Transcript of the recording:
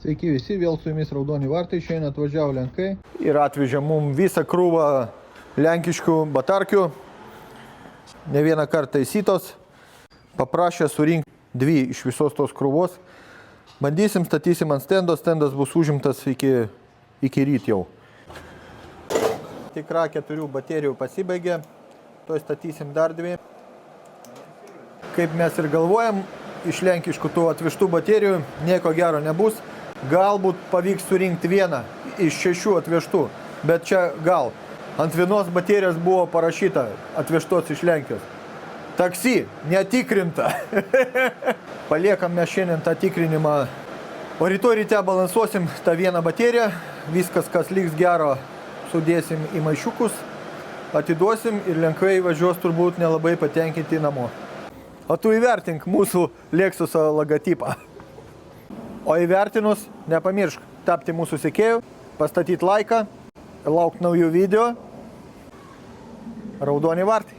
Sveiki visi, vėl su jumis Raudoni vartai, šiandien atvažiavo Lenkai ir atvežė mum visą krūvą lenkiškų batarkių, ne vieną kartą įsytos, paprašė surinkti 2 iš visos tos krūvos. Bandysim, statysim ant stendo, stendas bus užimtas iki ryt jau. Tikra 4 baterijų pasibaigė, to statysim dar 2. Kaip mes ir galvojam, iš lenkiškų tų atvežtų baterijų nieko gero nebus. Galbūt pavyks surinkti 1 iš 6 atvežtų, bet čia gal. Ant vienos baterijos buvo parašyta atvežtos iš Lenkijos. Taksi, netikrinta. Paliekam mes šiandien tą tikrinimą. O rytoj ryte balansuosim tą 1 bateriją. Viskas, kas liks gero, sudėsim į maišiukus, atiduosim ir Lenkai važiuos turbūt nelabai patenkinti namo. O tu įvertink mūsų Lexuso logotipą. O įvertinus, nepamiršk tapti mūsų sekėjų, pastatyti laiką, laukti naujų video. Raudoni vartai.